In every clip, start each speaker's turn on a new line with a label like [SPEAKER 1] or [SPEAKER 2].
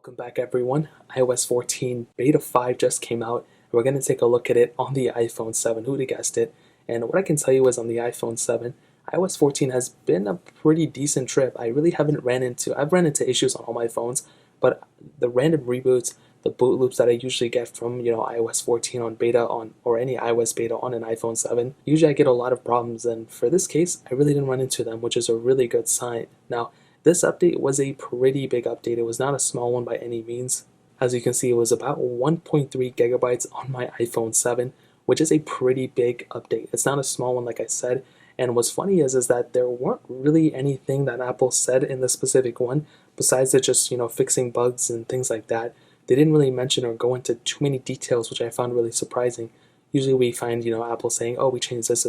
[SPEAKER 1] Welcome back everyone. iOS 14 Beta 5 just came out. And we're going to take a look at it on the iPhone 7. Who'd have guessed it? And what I can tell you is on the iPhone 7, iOS 14 has been a pretty decent trip. I've ran into issues on all my phones, but the random reboots, the boot loops that I usually get from, iOS 14 on beta or any iOS beta on an iPhone 7, usually I get a lot of problems, and for this case, I really didn't run into them, which is a really good sign. Now, this update was a pretty big update. It was not a small one by any means. As you can see, it was about 1.3 gigabytes on my iPhone 7, which is a pretty big update. It's not a small one, like I said. And what's funny is that there weren't really anything that Apple said in the specific one, besides it just, fixing bugs and things like that. They didn't really mention or go into too many details, which I found really surprising. Usually we find, Apple saying, oh, we changed this,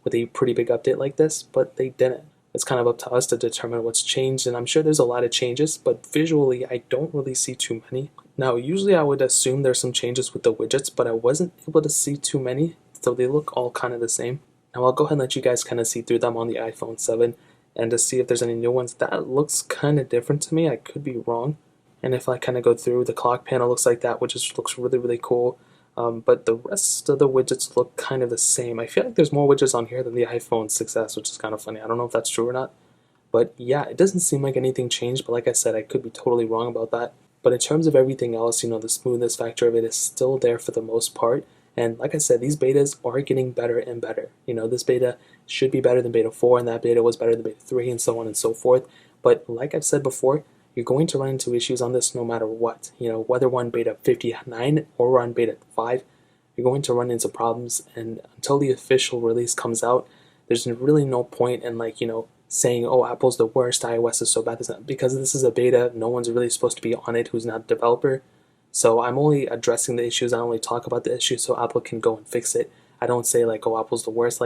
[SPEAKER 1] with a pretty big update like this, but they didn't. It's kind of up to us to determine what's changed, and I'm sure there's a lot of changes, but visually I don't really see too many. Now, usually I would assume there's some changes with the widgets, but I wasn't able to see too many, so they look all kind of the same. Now I'll go ahead and let you guys kind of see through them on the iPhone 7, and to see if there's any new ones. That looks kind of different to me. I could be wrong. And if I kind of go through, the clock panel looks like that, which looks really, really cool. But the rest of the widgets look kind of the same. I feel like there's more widgets on here than the iPhone 6s, which is kind of funny. I don't know if that's true or not. But yeah, it doesn't seem like anything changed, but like I said, I could be totally wrong about that. But in terms of everything else, the smoothness factor of it is still there for the most part. And like I said, these betas are getting better and better. This beta should be better than beta 4, and that beta was better than beta 3, and so on and so forth. But like I've said before, you're going to run into issues on this no matter what. Whether we're on beta 59 or we're on beta 5, you're going to run into problems, and until the official release comes out, there's really no point in saying, oh, Apple's the worst, iOS is so bad, because this is a beta. No one's really supposed to be on it who's not a developer. So I'm only addressing the issues. I only talk about the issues so Apple can go and fix it. I don't say oh, Apple's the worst.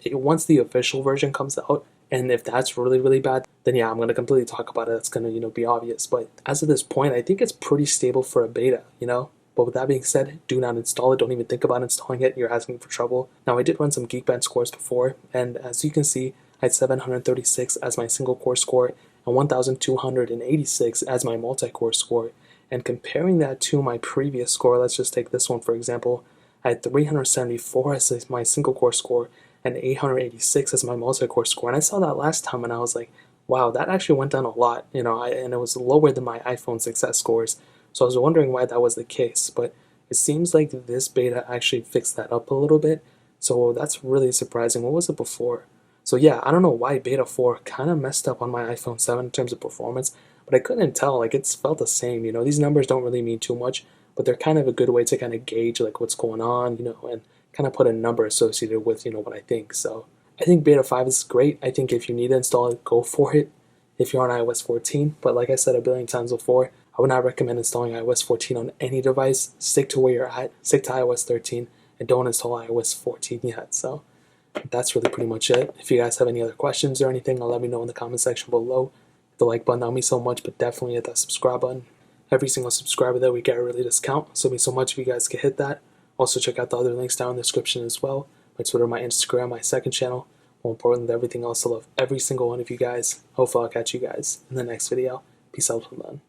[SPEAKER 1] Once the official version comes out, and if that's really, really bad, then yeah, I'm going to completely talk about it. It's going to, be obvious. But as of this point, I think it's pretty stable for a beta, But with that being said, do not install it. Don't even think about installing it. You're asking for trouble. Now, I did run some Geekbench scores before, and as you can see, I had 736 as my single core score and 1,286 as my multi-core score. And comparing that to my previous score, let's just take this one for example, I had 374 as my single core score and 886 as my multi-core score. And I saw that last time and I was like, wow, that actually went down a lot, and it was lower than my iPhone 6s scores. So I was wondering why that was the case, but it seems like this beta actually fixed that up a little bit. So that's really surprising. What was it before? So yeah, I don't know why beta 4 kind of messed up on my iPhone 7 in terms of performance, but I couldn't tell. It's felt the same. These numbers don't really mean too much, but they're kind of a good way to kind of gauge what's going on, and kind of put a number associated with, what I think. So I think beta 5 is great. I think if you need to install it, go for it if you're on iOS 14. But like I said a billion times before, I would not recommend installing iOS 14 on any device. Stick to where you're at, stick to iOS 13, and don't install iOS 14 yet. So that's really pretty much it. If you guys have any other questions or anything, let me know in the comment section below. The like button helps me so much, but definitely hit that subscribe button. Every single subscriber that we get really does count, so it'd be so much if you guys could hit that. Also check out the other links down in the description as well. My Twitter, my Instagram, my second channel. More important than everything else, I love every single one of you guys. Hopefully I'll catch you guys in the next video. Peace out from then.